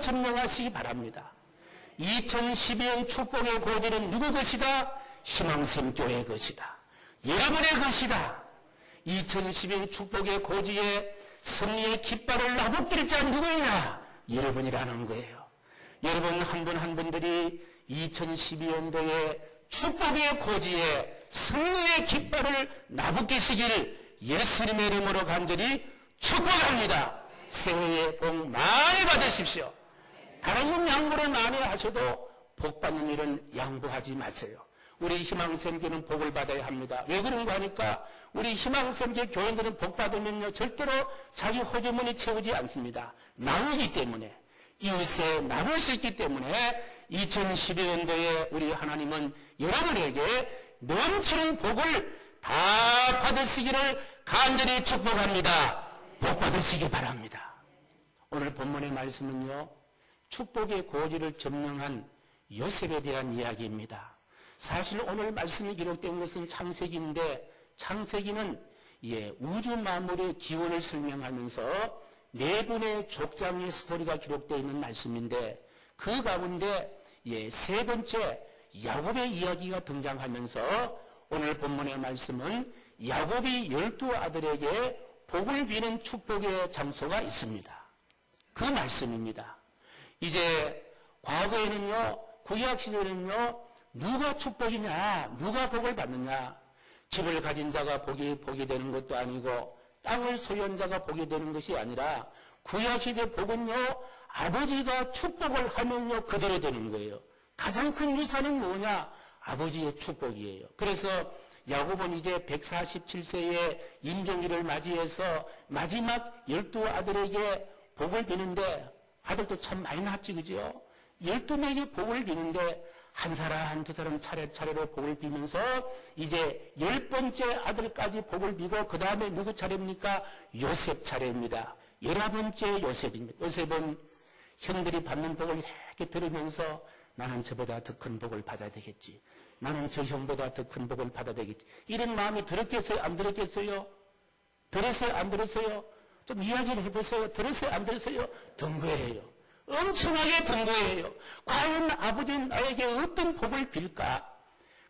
점령하시기 바랍니다. 2012년 축복의 고지는 누구 것이다? 희망샘 교회의 것이다. 여러분의 것이다. 2012년 축복의 고지에 승리의 깃발을 나부낄 자 누구냐? 여러분이라는 거예요. 여러분 한 분 한 분들이 2012년도에 축복의 고지에 승리의 깃발을 나부끼시길 예수님의 이름으로 간절히 축복합니다. 새해에 복 많이 받으십시오. 다른 분 양보를 많이 하셔도 복 받는 일은 양보하지 마세요. 우리 희망샘교는 복을 받아야 합니다. 왜 그런가 하니까 우리 희망샘교 교인들은 복 받으면요 절대로 자기 호주머니 채우지 않습니다. 나누기 때문에, 이웃에 나눌 수 있기 때문에 2012년도에 우리 하나님은 여러분에게 넘치는 복을 다 받으시기를 간절히 축복합니다. 복 받으시기 바랍니다. 오늘 본문의 말씀은요, 축복의 고지를 점령한 요셉에 대한 이야기입니다. 사실 오늘 말씀이 기록된 것은 창세기인데, 창세기는 우주 만물의 기원을 설명하면서 네 분의 족장의 스토리가 기록되어 있는 말씀인데, 그 가운데 세 번째 야곱의 이야기가 등장하면서 오늘 본문의 말씀은 야곱이 12아들에게 복을 비는 축복의 장소가 있습니다. 그 말씀입니다. 이제 과거에는요, 구약 시절에는요, 누가 축복이냐, 누가 복을 받느냐, 집을 가진 자가 복이 되는 것도 아니고 땅을 소유한 자가 복이 되는 것이 아니라 구약 시대 복은요, 아버지가 축복을 하면요 그대로 되는 거예요. 가장 큰 유산은 뭐냐? 아버지의 축복이에요. 그래서 야곱은 이제 147세의 임종기를 맞이해서 마지막 12아들에게 복을 비는데, 아들도 참 많이 낳았지, 그죠? 12명에게 복을 비는데 한 사람 두 사람 차례차례로 복을 비면서 이제 10번째 아들까지 복을 비고 그 다음에 누구 차례입니까? 요셉 차례입니다. 11번째 요셉입니다. 요셉은 형들이 받는 복을 이렇게 들으면서 나는 저보다 더 큰 복을 받아야 되겠지. 나는 저 형보다 더 큰 복을 받아야 되겠지. 이런 마음이 들었겠어요? 안 들었겠어요? 들었어요? 안 들었어요? 좀 이야기를 해보세요. 들었어요? 안 들었어요? 든 거예요. 엄청나게 든 거예요. 과연 아버지는 나에게 어떤 복을 빌까?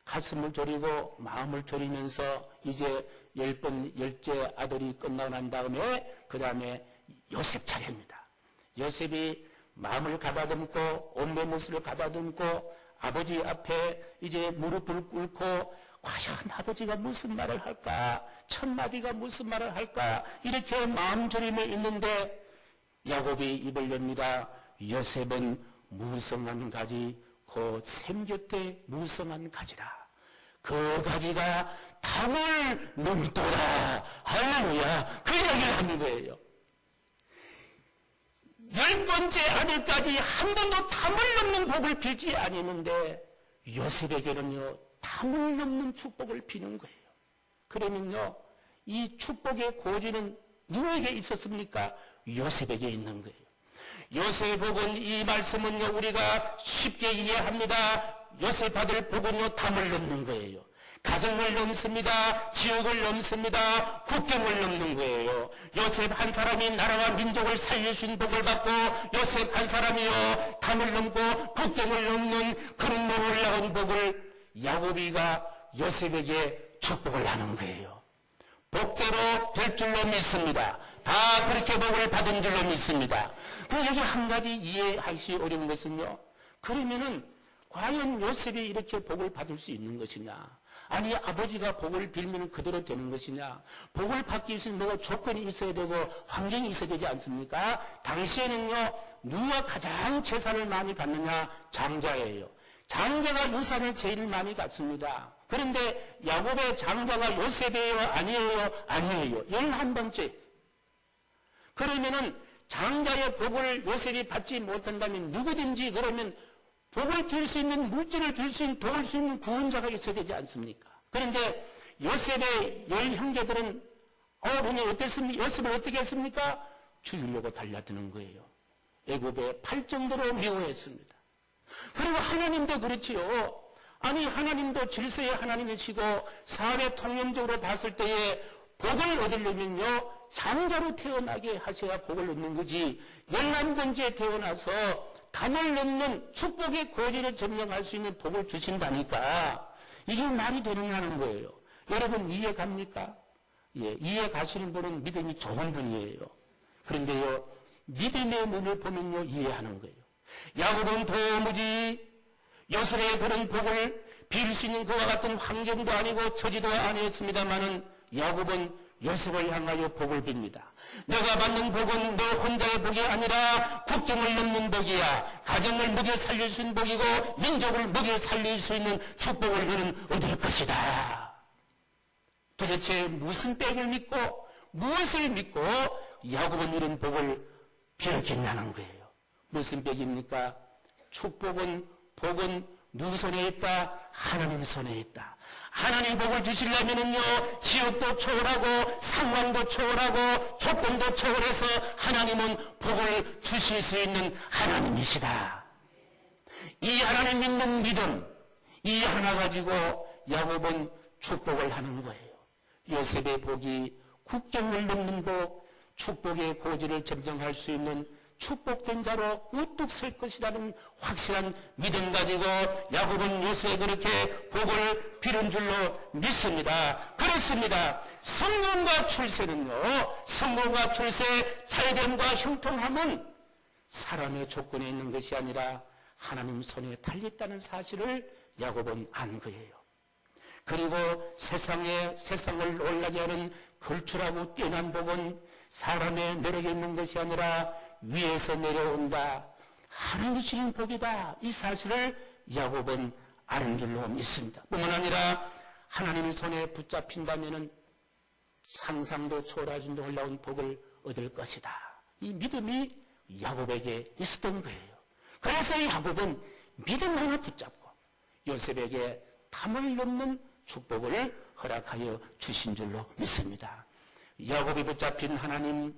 가슴을 졸이고 마음을 졸이면서 이제 10째 아들이 끝나고 난 다음에 그 다음에 요셉 차례입니다. 요셉이 마음을 가다듬고 온매무술을 가다듬고 아버지 앞에 이제 무릎을 꿇고 과연 아버지가 무슨 말을 할까? 첫 마디가 무슨 말을 할까? 이렇게 마음 졸임에 있는데 야곱이 입을 엽니다. 요셉은 무성한 가지 곧 샘 곁에 무성한 가지라. 그 가지가 담을 넘도다. 할렐루야. 그 이야기를 하는 거예요. 10번째 아들까지 한 번도 담을 넘는 복을 빌지 아니는데 요셉에게는요 담을 넘는 축복을 비는 거예요. 그러면요 이 축복의 고지는 누구에게 있었습니까? 요셉에게 있는 거예요. 요셉의 복은, 이 말씀은요 우리가 쉽게 이해합니다. 요셉 아들 복은요 담을 넘는 거예요. 가정을 넘습니다. 지역을 넘습니다. 국경을 넘는 거예요. 요셉 한 사람이 나라와 민족을 살려주신 복을 받고 요셉 한 사람이요 담을 넘고 국경을 넘는 그런 놀라운 복을 야곱이가 요셉에게 축복을 하는 거예요. 복대로 될 줄로 믿습니다. 다 그렇게 복을 받은 줄로 믿습니다. 그런데 여기 한 가지 이해하기 어려운 것은요, 그러면은 과연 요셉이 이렇게 복을 받을 수 있는 것이냐? 아니 아버지가 복을 빌면 그대로 되는 것이냐? 복을 받기 위해서 뭐가 조건이 있어야 되고 환경이 있어야 되지 않습니까? 당시에는요 누가 가장 재산을 많이 받느냐? 장자예요. 장자가 유산을 제일 많이 갖습니다. 그런데 야곱의 장자가 요셉이에요? 아니에요? 아니에요. 11번째. 그러면은 장자의 복을 요셉이 받지 못한다면 누구든지 그러면 복을 줄 수 있는, 물질을 줄 수 있는, 도울 수 있는 구원자가 있어야 되지 않습니까? 그런데 요셉의 10형제들은 그냥 어땠습니까? 요셉을 어떻게 했습니까? 죽이려고 달려드는 거예요. 애굽에 팔 정도로 미워했습니다. 그리고 하나님도 그렇지요. 아니 하나님도 질서의 하나님이시고 사회 통념적으로 봤을 때에 복을 얻으려면요 장자로 태어나게 하셔야 복을 얻는 거지, 열남번지에 태어나서 담을 넘는 축복의 고지를 점령할 수 있는 복을 주신다니까 이게 말이 되느냐는 거예요. 여러분 이해 갑니까? 예, 이해 가시는 분은 믿음이 좋은 분이에요. 그런데요, 믿음의 눈을 보면요, 이해하는 거예요. 야곱은 도무지 요셉의 그런 복을 빌 수 있는 그와 같은 환경도 아니고 처지도 아니었습니다마는 야곱은 요셉을 향하여 복을 빕니다. 내가 받는 복은 너 혼자의 복이 아니라 국경을 넘는 복이야. 가정을 먹여 살릴 수 있는 복이고 민족을 먹여 살릴 수 있는 축복을 너는 얻을 것이다. 도대체 무슨 백을 믿고 무엇을 믿고 야곱은 이런 복을 빌었겠냐는 거예요. 무슨 백입니까? 축복은, 복은 누구 손에 있다? 하나님 손에 있다. 하나님 복을 주시려면은요, 지역도 초월하고 상황도 초월하고 조건도 초월해서 하나님은 복을 주실 수 있는 하나님이시다. 이 하나님 믿는 믿음, 이 하나 가지고 야곱은 축복을 하는 거예요. 요셉의 복이 국경을 넘는 복, 축복의 고지를 점정할 수 있는 축복된 자로 우뚝 설 것이라는 확실한 믿음 가지고 야곱은 요셉에 그렇게 복을 빌은 줄로 믿습니다. 그렇습니다. 성공과 출세는요, 성공과 출세, 잘됨과 형통함은 사람의 조건에 있는 것이 아니라 하나님 손에 달렸다는 사실을 야곱은 안 거예요. 그리고 세상을 올라게 하는 걸출하고 뛰어난 복은 사람의 노력에 있는 것이 아니라 위에서 내려온다. 하나님이 주신 복이다. 이 사실을 야곱은 아는 줄로 믿습니다. 뿐만 아니라 하나님의 손에 붙잡힌다면 상상도 초월할 정도 올라온 복을 얻을 것이다. 이 믿음이 야곱에게 있었던 거예요. 그래서 야곱은 믿음 하나 붙잡고 요셉에게 담을 넘는 축복을 허락하여 주신 줄로 믿습니다. 야곱이 붙잡힌 하나님,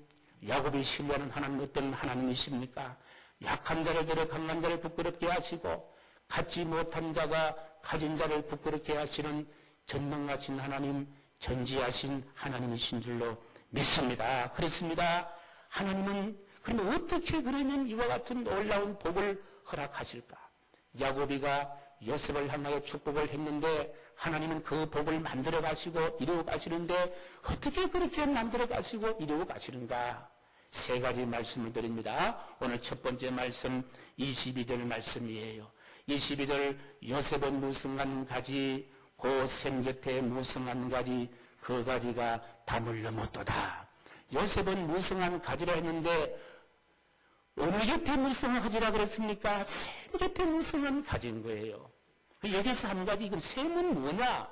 야곱이 신뢰하는 하나님 어떤 하나님이십니까? 약한 자를 들어 강한 자를 부끄럽게 하시고 갖지 못한 자가 가진 자를 부끄럽게 하시는 전능하신 하나님, 전지하신 하나님이신 줄로 믿습니다. 그렇습니다. 하나님은 그러면 어떻게 그러면 이와 같은 놀라운 복을 허락하실까? 야곱이가 요셉을 향하여 축복을 했는데 하나님은 그 복을 만들어 가시고 이루어 가시는데 어떻게 그렇게 만들어 가시고 이루어 가시는가? 세 가지 말씀을 드립니다. 오늘 첫 번째 말씀 22절 말씀이에요. 22절 요셉은 무성한 가지 그 샘 곁에 무성한 가지 그 가지가 담을 넘었도다. 요셉은 무성한 가지라 했는데 어느 곁에 무성한 가지라 그랬습니까? 샘 곁에 무성한 가지인 거예요. 여기서 한 가지, 이건 샘은 뭐냐?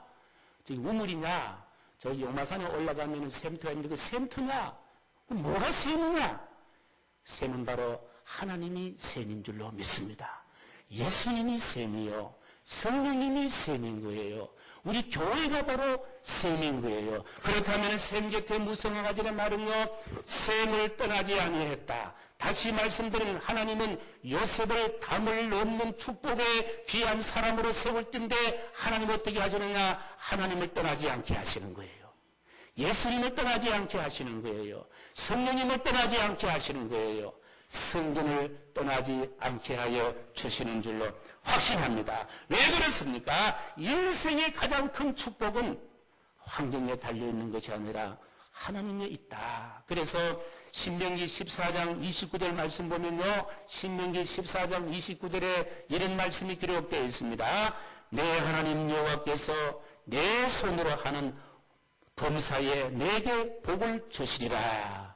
저기 우물이냐? 저 용마산에 올라가면 샘터가 있는데 그 샘터냐? 뭐가 샘이냐? 샘은 바로 하나님이 샘인 줄로 믿습니다. 예수님이 샘이요. 성령님이 샘인 거예요. 우리 교회가 바로 샘인 거예요. 그렇다면 샘 곁에 무성하지란 말은요, 샘을 떠나지 아니했다. 다시 말씀드리는 하나님은 요셉을 담을 넘는 축복에 귀한 사람으로 세울 텐데 하나님 어떻게 하시느냐? 하나님을 떠나지 않게 하시는 거예요. 예수님을 떠나지 않게 하시는 거예요. 성령님을 떠나지 않게 하시는 거예요. 성경을 떠나지 않게 하여 주시는 줄로 확신합니다. 왜 그렇습니까? 인생의 가장 큰 축복은 환경에 달려있는 것이 아니라 하나님에 있다. 그래서 신명기 14장 29절 말씀 보면요, 신명기 14장 29절에 이런 말씀이 기록되어 있습니다. 내 하나님 여호와께서 내 손으로 하는 범사에 내게 복을 주시리라.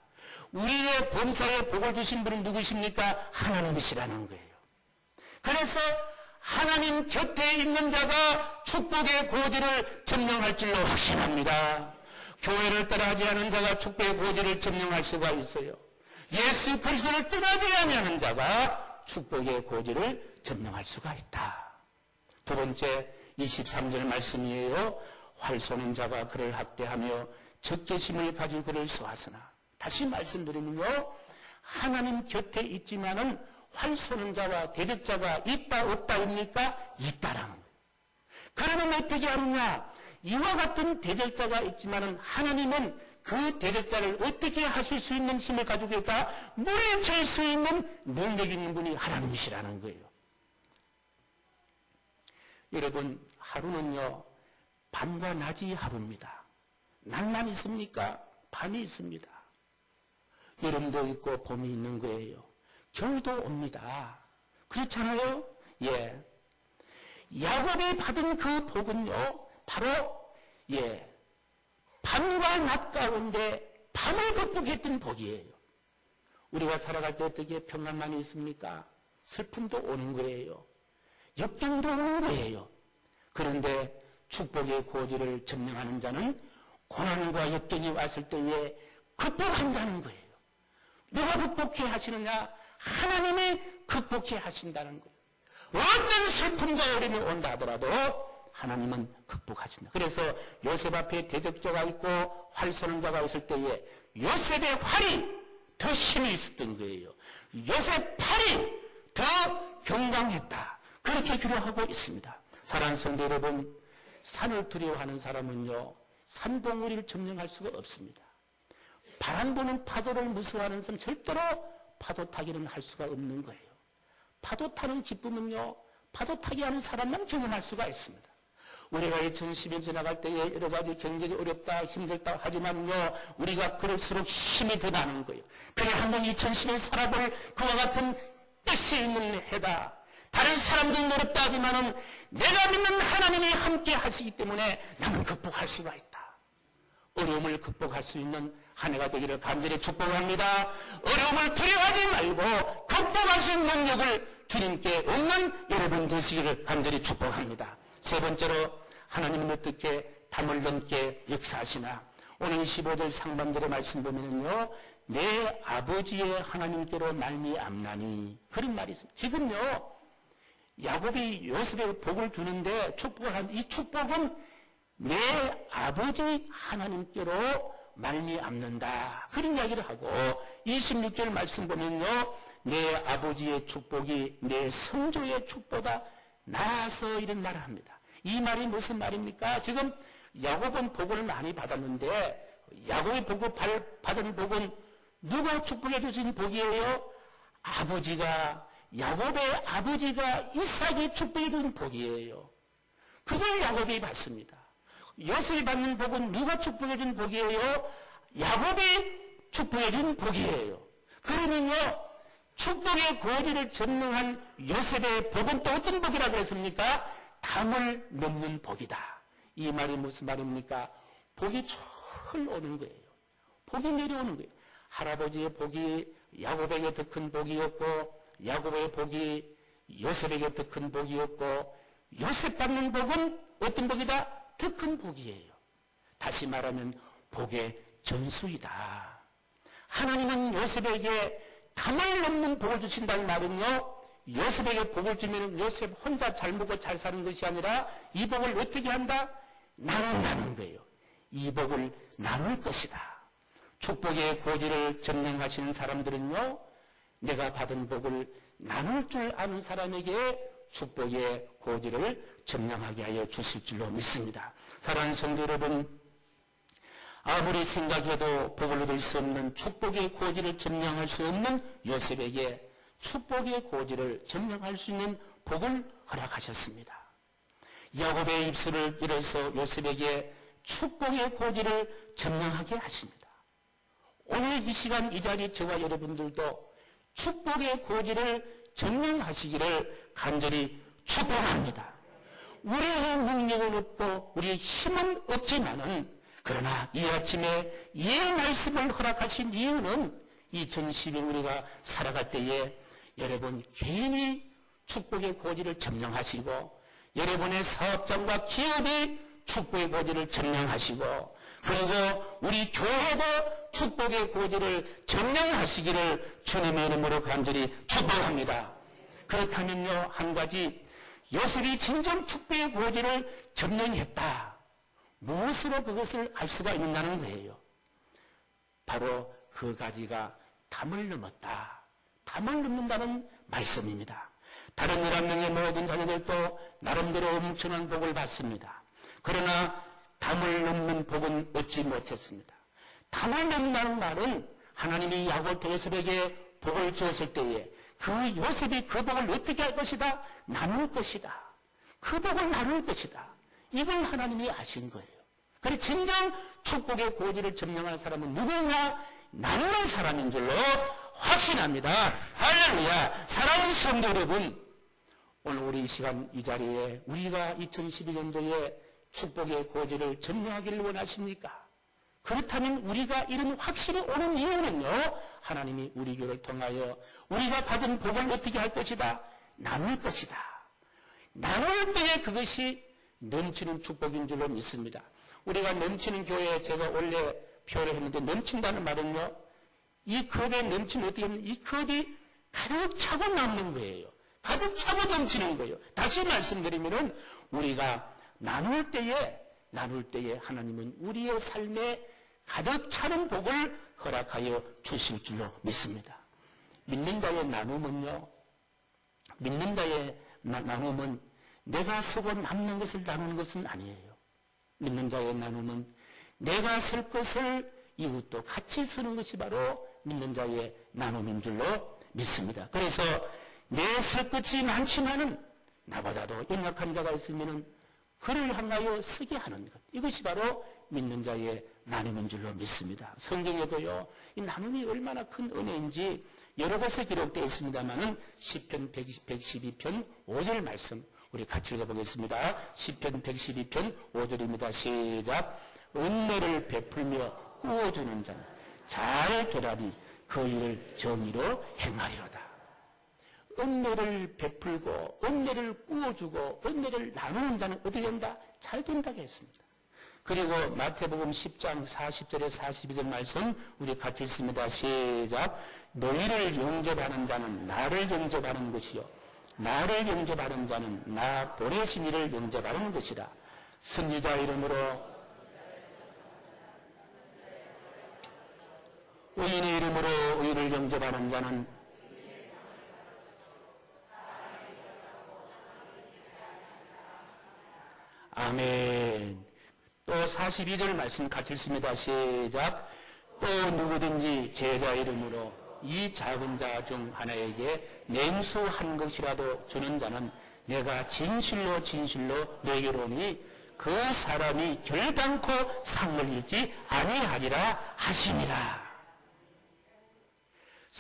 우리의 범사에 복을 주신 분은 누구십니까? 하나님이시라는 거예요. 그래서 하나님 곁에 있는 자가 축복의 고지를 점령할 줄로 확신합니다. 교회를 떠나지 않은 자가 축복의 고지를 점령할 수가 있어요. 예수 그리스도를 떠나지 아니하는 자가 축복의 고지를 점령할 수가 있다. 두 번째 23절 말씀이에요. 활 쏘는 자가 그를 학대하며 적개심을 가지고 그를 쏘았으나, 다시 말씀드리면요, 하나님 곁에 있지만은 활 쏘는 자와 대적자가 있다 없다입니까? 있다라는 거예요. 그러면 어떻게 하느냐? 이와 같은 대적자가 있지만은 하나님은 그 대적자를 어떻게 하실 수 있는 힘을 가지고 있다? 물리칠 수 있는 능력이 있는 분이 하나님이시라는 거예요. 여러분, 하루는요, 밤과 낮이 하루입니다. 낮만 있습니까? 밤이 있습니다. 여름도 있고 봄이 있는 거예요. 겨울도 옵니다. 그렇잖아요? 예. 야곱이 받은 그 복은요, 바로, 예, 밤과 낮 가운데 밤을 극복했던 복이에요. 우리가 살아갈 때 어떻게 평안만이 있습니까? 슬픔도 오는 거예요. 역경도 오는 거예요. 그런데 축복의 고지를 점령하는 자는 고난과 역경이 왔을 때에 극복한다는 거예요. 누가 극복해 하시느냐? 하나님이 극복해 하신다는 거예요. 어떤 슬픔과 어려움이 온다 하더라도 하나님은 극복하신다. 그래서 요셉 앞에 대적자가 있고 활 쏘는 자가 있을 때에 요셉의 활이 더 힘이 있었던 거예요. 요셉 팔이 더 경강했다. 그렇게 기록하고 있습니다. 사랑하는 성도 여러분, 산을 두려워하는 사람은요, 산봉우리를 점령할 수가 없습니다. 바람 부는 파도를 무서워하는 사람은 절대로 파도 타기는 할 수가 없는 거예요. 파도 타는 기쁨은요, 파도 타기 하는 사람만 경험할 수가 있습니다. 우리가 2010년 지나갈 때에 여러 가지 경제가 어렵다, 힘들다 하지만요, 우리가 그럴수록 힘이 더 나는 거예요. 그래, 한번 2010년 살아볼 그와 같은 뜻이 있는 해다. 다른 사람들은 어렵다 하지만은 내가 믿는 하나님이 함께 하시기 때문에 나는 극복할 수가 있다. 어려움을 극복할 수 있는 한 해가 되기를 간절히 축복합니다. 어려움을 두려워하지 말고 극복할 수 있는 능력을 주님께 얻는 여러분 되시기를 간절히 축복합니다. 세 번째로 하나님은 어떻게 담을 넘게 역사하시나? 오늘 15절 상반절의 말씀 보면은요, 내 아버지의 하나님께로 말미암나니, 그런 말이 있습니다. 지금요, 야곱이 요셉에게 복을 주는데 축복을 하는데, 이 축복은 내 아버지 하나님께로 말미암는다, 그런 이야기를 하고, 26절 말씀 보면요, 내 아버지의 축복이 내 성조의 축보다 나아서 이런 말을 합니다. 이 말이 무슨 말입니까? 지금 야곱은 복을 많이 받았는데, 야곱의 복을 받은 복은 누가 축복해 주신 복이에요? 아버지가, 야곱의 아버지가 이삭이 축복해 준 복이에요. 그걸 야곱이 받습니다. 요셉이 받는 복은 누가 축복해 준 복이에요? 야곱이 축복해 준 복이에요. 그러면요, 축복의 고지를 점령한 요셉의 복은 또 어떤 복이라고 했습니까? 담을 넘는 복이다. 이 말이 무슨 말입니까? 복이 철 오는 거예요. 복이 내려오는 거예요. 할아버지의 복이 야곱에게 더 큰 복이었고, 야곱의 복이 요셉에게 더 큰 복이었고, 요셉 받는 복은 어떤 복이다? 더 큰 복이에요. 다시 말하면 복의 전수이다. 하나님은 요셉에게 담을 넘는 복을 주신다는 말은요, 요셉에게 복을 주면 요셉 혼자 잘 먹고 잘 사는 것이 아니라 이 복을 어떻게 한다? 나눈다는 거예요. 이 복을 나눌 것이다. 축복의 고지를 점령하시는 사람들은요, 내가 받은 복을 나눌 줄 아는 사람에게 축복의 고지를 점령하게 하여 주실 줄로 믿습니다. 사랑하는 성도 여러분, 아무리 생각해도 복을 얻을 수 없는 축복의 고지를 점령할 수 없는 요셉에게 축복의 고지를 점령할 수 있는 복을 허락하셨습니다. 야곱의 입술을 빌어서 요셉에게 축복의 고지를 점령하게 하십니다. 오늘 이 시간 이 자리 저와 여러분들도 축복의 고지를 점령하시기를 간절히 축복합니다. 우리의 능력은 없고 우리의 힘은 없지만은, 그러나 이 아침에 이 말씀을 허락하신 이유는 2012년 우리가 살아갈 때에 여러분 개인이 축복의 고지를 점령하시고, 여러분의 사업장과 기업이 축복의 고지를 점령하시고, 그리고 우리 교회도 축복의 고지를 점령하시기를 주님의 이름으로 간절히 축복합니다. 그렇다면요, 한 가지, 요셉이 진정 축복의 고지를 점령했다. 무엇으로 그것을 알 수가 있는다는 거예요? 바로 그 가지가 담을 넘었다. 담을 넘는다는 말씀입니다. 다른 11명의 모든 자녀들도 나름대로 엄청난 복을 받습니다. 그러나 담을 넘는 복은 얻지 못했습니다. 담을 낸다는 말은 하나님이 야곱 요셉에게 복을 주었을 때에 그 요셉이 그 복을 어떻게 할 것이다? 나눌 것이다. 그 복을 나눌 것이다. 이걸 하나님이 아신 거예요. 그래서 진정 축복의 고지를 점령하는 사람은 누구냐? 나누는 사람인 줄로 확신합니다. 할렐루야. 사랑하는 성도 여러분, 오늘 우리 이 시간 이 자리에 우리가 2012년도에 축복의 고지를 점령하기를 원하십니까? 그렇다면 우리가 이런 확신이 오는 이유는요, 하나님이 우리 교를 통하여 우리가 받은 복을 어떻게 할 것이다? 나눌 것이다. 나눌 때에 그것이 넘치는 축복인 줄로 믿습니다. 우리가 넘치는 교회에 제가 원래 표현을 했는데, 넘친다는 말은요, 이 컵에 넘치면 어떻게 하면 이 컵이 가득 차고 남는 거예요. 가득 차고 넘치는 거예요. 다시 말씀드리면은 우리가 나눌 때에 하나님은 우리의 삶에 가득 차는 복을 허락하여 주실 줄로 믿습니다. 믿는 자의 나눔은요, 믿는 자의 나눔은 내가 쓰고 남는 것을 나누는 것은 아니에요. 믿는 자의 나눔은 내가 쓸 것을 이웃도 같이 쓰는 것이 바로 믿는 자의 나눔인 줄로 믿습니다. 그래서 내 쓸 것이 많지만은 나보다도 연약한 자가 있으면은 그를 향하여 쓰게 하는 것. 이것이 바로 믿는 자의 나눔인 줄로 믿습니다. 성경에도요, 이 나눔이 얼마나 큰 은혜인지 여러 곳에 기록되어 있습니다만은 시편 112편 5절 말씀 우리 같이 읽어보겠습니다. 시편 112편 5절입니다. 시작. 은혜를 베풀며 꾸어주는 자는 잘 되라니 그 일을 정의로 행하리로다. 은혜를 베풀고 은혜를 꾸어주고 은혜를 나누는 자는 어떻게 된다? 잘 된다고 했습니다. 그리고 마태복음 10장 40절에 42절 말씀 우리 같이 읽습니다. 시작. 너희를 영접하는 자는 나를 영접하는 것이요 나를 영접하는 자는 나 보내신 이를 영접하는 것이라. 선지자 이름으로 의인의 이름으로 의인을 영접하는 자는 아멘. 또 42절 말씀 같이 읽습니다. 시작. 또 누구든지 제자 이름으로 이 작은 자 중 하나에게 냉수 한 것이라도 주는 자는 내가 진실로 너희로 오니 그 사람이 결단코 상을 잃지 아니하리라 하시니라.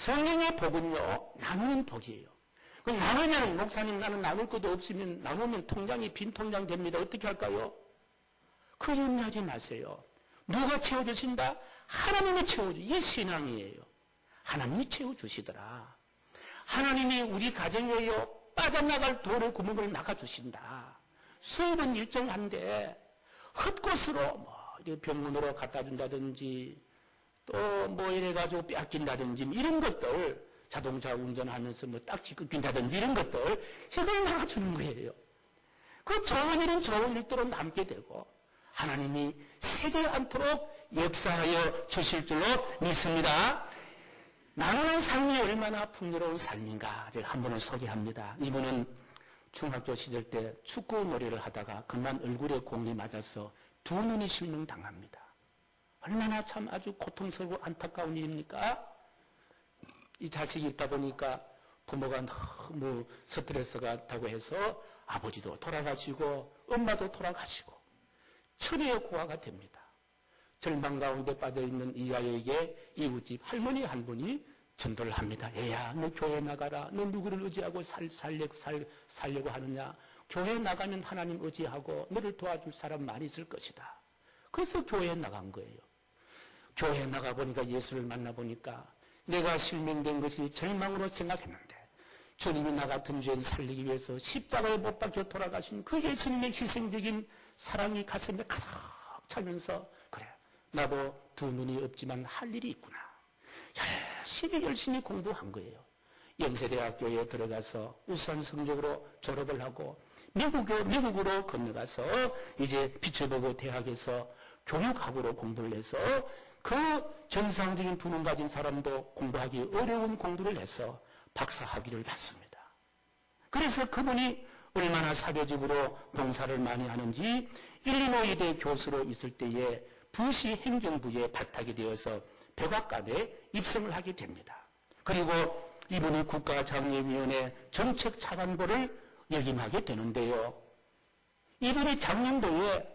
성령의 복은요, 나누는 복이에요. 그 나누면, 목사님 나는 나눌 것도 없으면 나누면 통장이 빈 통장 됩니다. 어떻게 할까요? 그 염려하지 마세요. 누가 채워주신다? 하나님이 채워주. 이게 신앙이에요. 하나님이 채워주시더라. 하나님이 우리 가정에요, 빠져나갈 돌을 구멍을 막아주신다. 수입은 일정한데 헛것으로 병원으로 갖다 준다든지 또 뭐 이래가지고 뺏긴다든지 이런 것들, 자동차 운전하면서 뭐 딱지 끊긴다든지 이런 것들, 이걸 막아주는 거예요. 그 좋은 일은 좋은 일대로 남게 되고 하나님이 세게 않도록 역사하여 주실 줄로 믿습니다. 나누는 삶이 얼마나 풍요로운 삶인가 제가 한 분을 소개합니다. 이분은 중학교 시절 때 축구 놀이를 하다가 그만 얼굴에 공이 맞아서 두 눈이 실명당합니다. 얼마나 참 아주 고통스럽고 안타까운 일입니까? 이 자식이 있다 보니까 부모가 너무 스트레스가 있다고 해서 아버지도 돌아가시고 엄마도 돌아가시고 천혜의 고아가 됩니다. 절망 가운데 빠져있는 이 아이에게 이웃집 할머니 한 분이 전도를 합니다. 얘야, 너 교회 나가라. 너 누구를 의지하고 살려고 하느냐. 교회 나가면 하나님 의지하고 너를 도와줄 사람 많이 있을 것이다. 그래서 교회에 나간 거예요. 교회에 나가보니까 예수를 만나보니까 내가 실명된 것이 절망으로 생각했는데 주님이 나 같은 죄인 살리기 위해서 십자가에 못 박혀 돌아가신 그 예수님의 희생적인 사랑이 가슴에 가득 차면서 그래, 나도 두 눈이 없지만 할 일이 있구나. 열심히 공부한 거예요. 연세대학교에 들어가서 우수한 성적으로 졸업을 하고 미국으로 건너가서 이제 빛을 보고 대학에서 교육학으로 공부를 해서 그 정상적인 두뇌 가진 사람도 공부하기 어려운 공부를 해서 박사 학위를 받습니다. 그래서 그분이 얼마나 사교직으로 봉사를 많이 하는지 일리노이대 교수로 있을 때에 부시 행정부에 발탁이 되어서 백악관에 입성을 하게 됩니다. 그리고 이분이 국가장려위원회 정책차관보를 역임하게 되는데요. 이분이 작년도에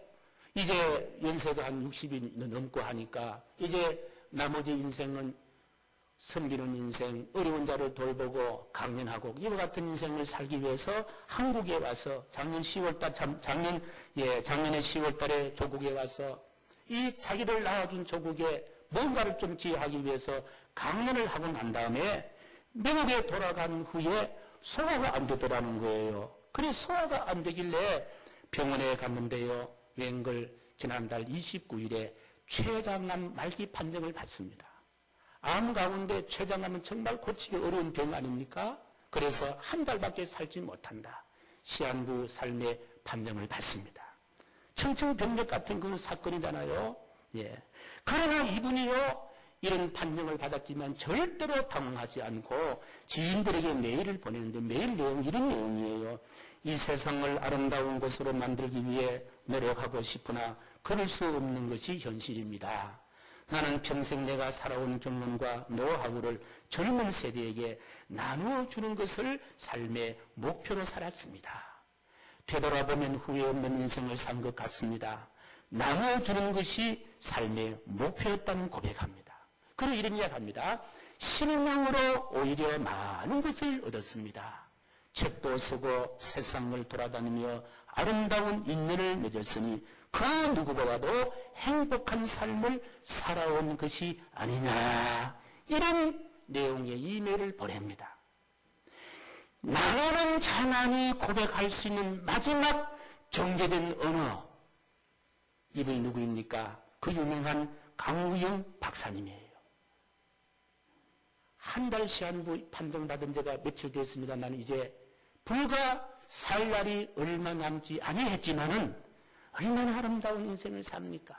이제 연세가 한 60이 넘고 하니까 이제 나머지 인생은 섬기는 인생, 어려운 자를 돌보고 강연하고 이와 같은 인생을 살기 위해서 한국에 와서 작년에 10월달에 조국에 와서 이 자기를 낳아준 조국에 뭔가를 좀 기여하기 위해서 강연을 하고 난 다음에 미국에 돌아간 후에 소화가 안 되더라는 거예요. 그래서 소화가 안 되길래 병원에 갔는데요. 웬걸 지난달 29일에 췌장암 말기 판정을 받습니다. 암 가운데 췌장암은 정말 고치기 어려운 병 아닙니까? 그래서 한 달밖에 살지 못한다. 시한부 삶의 판정을 받습니다. 청청병력 같은 그런 사건이잖아요. 예. 그러나 이분이요, 이런 판정을 받았지만 절대로 당황하지 않고 지인들에게 메일을 보내는데 메일 내용이 이런 내용이에요. 이 세상을 아름다운 곳으로 만들기 위해 노력하고 싶으나 그럴 수 없는 것이 현실입니다. 나는 평생 내가 살아온 경험과 노하우를 젊은 세대에게 나누어 주는 것을 삶의 목표로 살았습니다. 되돌아보면 후회 없는 인생을 산 것 같습니다. 나누어 주는 것이 삶의 목표였다는 고백합니다. 그리고 이런 이야기합니다. 실망으로 오히려 많은 것을 얻었습니다. 책도 쓰고 세상을 돌아다니며 아름다운 인연을 맺었으니 그 누구보다도 행복한 삶을 살아온 것이 아니냐. 이런 내용의 이메일을 보냅니다. 나라는 자만이 고백할 수 있는 마지막 정제된 언어. 이분이 누구입니까? 그 유명한 강우영 박사님이에요. 한 달 시한부 판정받은 지가 며칠 됐습니다만 이제 불과 살 날이 얼마 남지 아니했지만은 얼마나 아름다운 인생을 삽니까?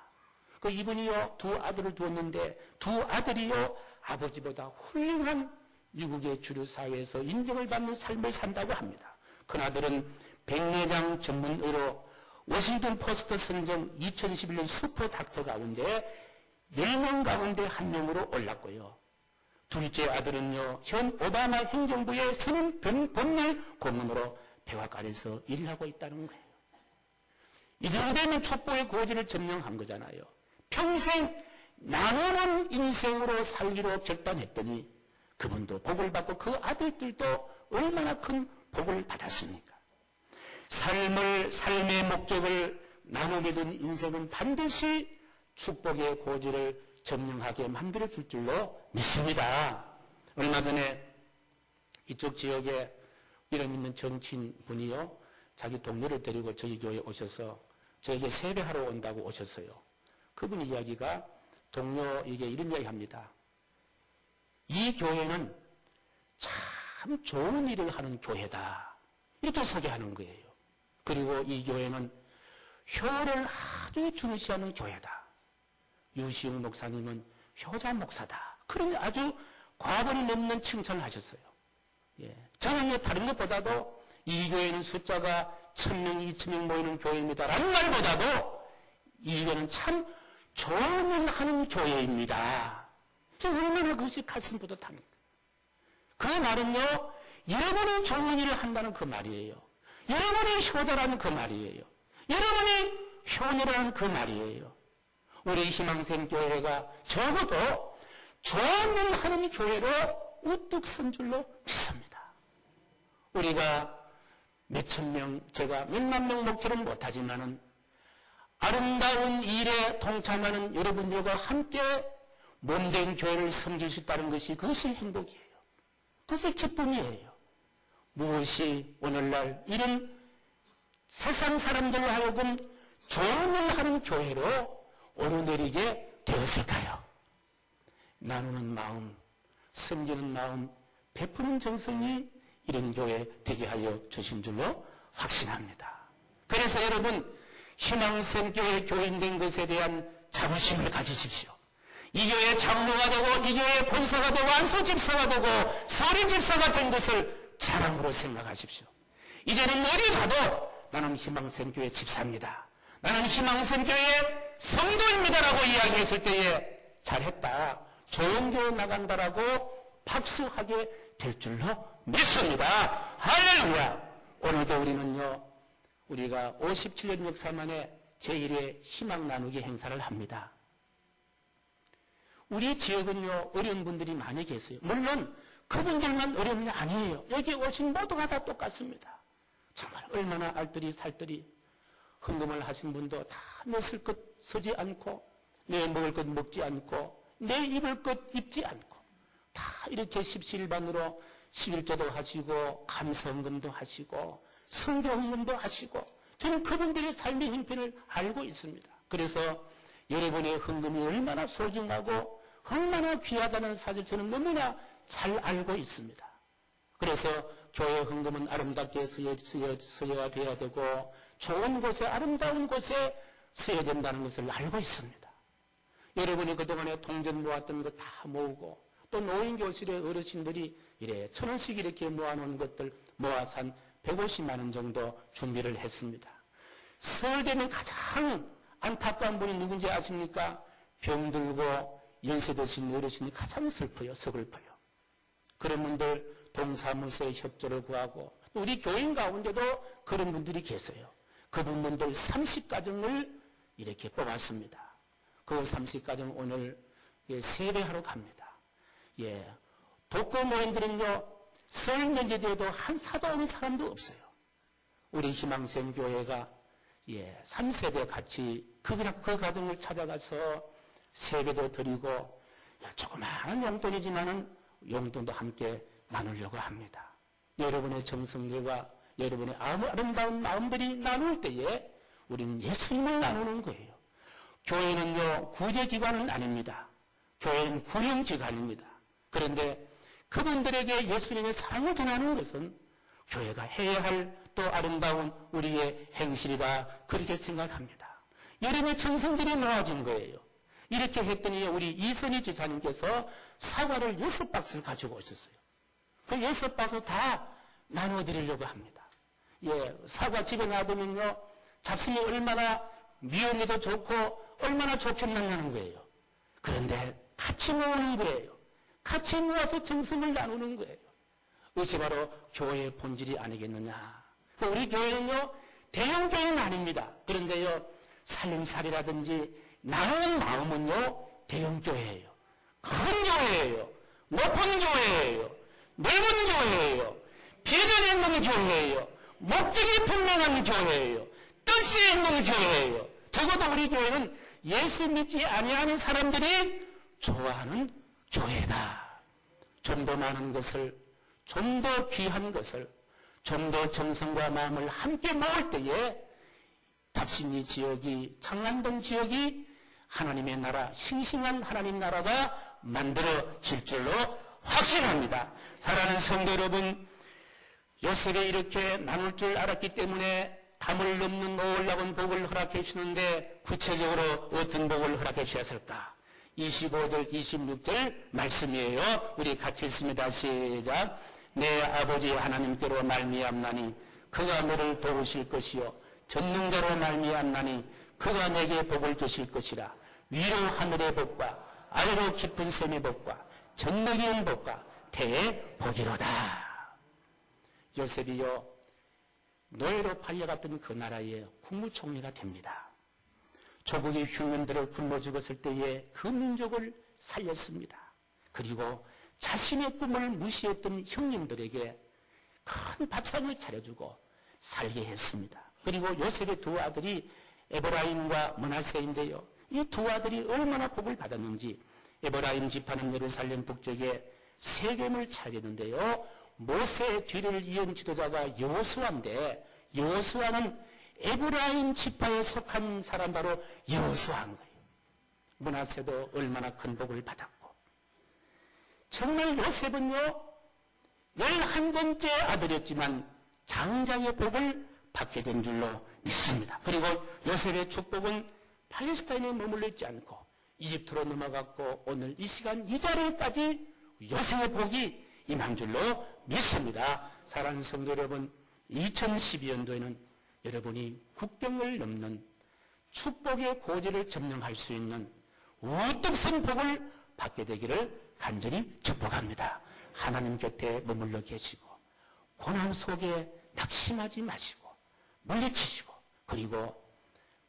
그 이분이요, 두 아들을 두었는데 두 아들이요, 아버지보다 훌륭한 미국의 주류 사회에서 인정을 받는 삶을 산다고 합니다. 큰아들은 백내장 전문의로 워싱턴 포스트 선정 2011년 슈퍼 닥터 가운데 10명 가운데 1명으로 올랐고요. 둘째 아들은요, 현 오바마 행정부의 선임 법률 고문으로 백악관에서 일을 하고 있다는 거예요. 이 정도면 촛불의 고지를 점령한 거잖아요. 평생 나누는 인생으로 살기로 결단했더니 그분도 복을 받고 그 아들들도 얼마나 큰 복을 받았습니까? 삶의 목적을 나누게 된 인생은 반드시 축복의 고지를 점령하게 만들어줄 줄로 믿습니다. 얼마 전에 이쪽 지역에 이름 있는 정치인 분이요, 자기 동료를 데리고 저희 교회에 오셔서 저에게 세배하러 온다고 오셨어요. 그분 이야기가 동료에게 이런 이야기 합니다. 이 교회는 참 좋은 일을 하는 교회다. 이렇게 소개하는 거예요. 그리고 이 교회는 효를 아주 중시하는 교회다. 유시웅 목사님은 효자 목사다. 그런 아주 과거리 넘는 칭찬을 하셨어요. 예. 저는요, 다른 것보다도 이 교회는 숫자가 1000명, 2000명 모이는 교회입니다. 라는 말보다도 이 교회는 참 좋은 일 하는 교회입니다. 얼마나 그것이 가슴 뿌듯합니까? 그 말은요, 여러분이 좋은 일을 한다는 그 말이에요. 여러분이 효자라는 그 말이에요. 여러분이 효녀라는 그 말이에요. 우리 희망생교회가 적어도 좋은 일 하는 교회로 우뚝 선 줄로 믿습니다. 우리가 몇천 명, 제가 몇만 명 목표는 못하지만은 아름다운 일에 동참하는 여러분들과 함께 몸된 교회를 섬길 수 있다는 것이 그것이 행복이에요. 그것이 기쁨이에요. 무엇이 오늘날 이런 세상 사람들로 하여금 좋은 일 하는 교회로 오르내리게 되었을까요? 나누는 마음, 섬기는 마음, 베푸는 정성이 이런 교회 되게 하여 주신 줄로 확신합니다. 그래서 여러분, 희망생교회 교인된 것에 대한 자부심을 가지십시오. 이 교회 장로가 되고 이 교회 본사가 되고 안수집사가 되고 서리집사가 된 것을 자랑으로 생각하십시오. 이제는 어디 가도 나는 희망생교회 집사입니다. 나는 희망생교회 성도입니다라고 이야기했을 때에 잘했다, 좋은 교회 나간다라고 박수하게 될 줄로 믿습니다. 할렐루야. 오늘도 우리는요, 우리가 57년 역사 만에 제1회 희망 나누기 행사를 합니다. 우리 지역은요, 어려운 분들이 많이 계세요. 물론 그분들만 어려운 게 아니에요. 여기 오신 모두가 다 똑같습니다. 정말 얼마나 알뜰히 살뜰히 헌금을 하신 분도 다 내 쓸 것 쓰지 않고, 내 먹을 것 먹지 않고, 내 입을 것 입지 않고, 다 이렇게 십시일반으로 11조도 하시고, 감사헌금도 하시고, 성교헌금도 하시고, 저는 그분들의 삶의 형편을 알고 있습니다. 그래서 여러분의 헌금이 얼마나 소중하고 얼마나 귀하다는 사실 저는 너무나 잘 알고 있습니다. 그래서 교회 헌금은 아름답게 쓰여야 돼야 되고, 좋은 곳에, 아름다운 곳에 써야 된다는 것을 알고 있습니다. 여러분이 그동안에 동전 모았던 거 다 모으고, 또 노인교실의 어르신들이 이래 1,000원씩 이렇게 모아놓은 것들 모아서 한 150만 원 정도 준비를 했습니다. 서울대는 가장 안타까운 분이 누군지 아십니까? 병들고 연세 드신 어르신이 가장 슬퍼요. 서글퍼요. 그런 분들 동사무소에 협조를 구하고, 우리 교인 가운데도 그런 분들이 계세요. 그분들 30가정을 이렇게 뽑았습니다. 그 30가정 오늘 세배하러 갑니다. 독거 모임들은요, 설 명절에도 한 사도 오는 사람도 없어요. 우리 희망생 교회가 3세대 같이 그 가정을 찾아가서 세배도 드리고, 조그마한 용돈이지만은 용돈도 함께 나누려고 합니다. 여러분의 정성들과 여러분의 아름다운 마음들이 나눌 때에 우리는 예수님을 나누는 거예요. 교회는요, 구제기관은 아닙니다. 교회는 구령기관입니다. 그런데 그분들에게 예수님의 사랑을 전하는 것은 교회가 해야 할 또 아름다운 우리의 행실이다, 그렇게 생각합니다. 여러분의 정성들이 모아진 거예요. 이렇게 했더니 우리 이선희 지사님께서 사과를 6박스를 가지고 오셨어요. 그 6박스 다 나눠드리려고 합니다. 사과 집에 놔두면요, 잡순이 얼마나 미용에도 좋고 얼마나 좋겠느냐는 거예요. 그런데 같이 모으는 거예요. 같이 모아서 정성을 나누는 거예요. 이것이 바로 교회의 본질이 아니겠느냐. 우리 교회는요, 대형교회는 아닙니다. 그런데요, 살림살이라든지 나누는 마음은요, 대형교회예요. 큰 교회예요. 높은 교회예요. 넓은 교회예요. 비전이 있는 교회예요. 목적이 분명한 교회예요. 뜻이 있는 교회예요. 적어도 우리 교회는 예수 믿지 아니하는 사람들이 좋아하는 교회다. 좀 더 많은 것을, 좀 더 귀한 것을, 좀 더 정성과 마음을 함께 모을 때에 답신리 지역이, 창안동 지역이 하나님의 나라, 싱싱한 하나님 나라가 만들어질 줄로 확신합니다. 사랑하는 성도 여러분, 요셉이 이렇게 나눌 줄 알았기 때문에 담을 넘는 놀라운 복을 허락해 주시는데, 구체적으로 어떤 복을 허락해 주셨을까? 25절, 26절 말씀이에요. 우리 같이 읽습니다. 시작. 내 아버지 하나님께로 말미암나니 그가 너를 도우실 것이요, 전능자로 말미암나니 그가 내게 복을 주실 것이라. 위로 하늘의 복과 아래로 깊은 샘의 복과 전능이 온 복과 대의 복이로다. 요셉이요, 노예로 팔려갔던 그 나라의 국무총리가 됩니다. 조국의 흉년들을 굶어 죽었을 때에 그 민족을 살렸습니다. 그리고 자신의 꿈을 무시했던 형님들에게 큰 밥상을 차려주고 살게 했습니다. 그리고 요셉의 두 아들이 에브라임과 므낫세인데요, 이 두 아들이 얼마나 복을 받았는지, 에브라임 지파는 예루살렘 북쪽에 세겜을 차리는데요, 모세의 뒤를 이은 지도자가 여호수아인데, 여호수아는 에브라임 지파에 속한 사람, 바로 여호수아인 거예요. 므낫세도 얼마나 큰 복을 받았고, 정말 요셉은요, 11번째 아들이었지만 장자의 복을 받게 된 줄로 믿습니다. 그리고 요셉의 축복은 팔레스타인에 머물러 있지 않고 이집트로 넘어갔고, 오늘 이 시간 이 자리까지 요셉의 복이 임한 줄로 믿습니다. 사랑하는 성도 여러분, 2012년도에는 여러분이 국경을 넘는 축복의 고지를 점령할 수 있는 우뚝선 복을 받게 되기를 간절히 축복합니다. 하나님 곁에 머물러 계시고 고난 속에 낙심하지 마시고 물리치시고 그리고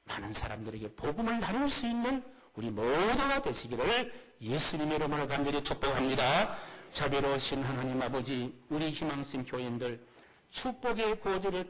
많은 사람들에게 복음을 나눌 수 있는 우리 모두가 되시기를 예수님의 이름으로 간절히 축복합니다. 자비로우신 하나님 아버지, 우리 희망샘 교인들 축복의 고지를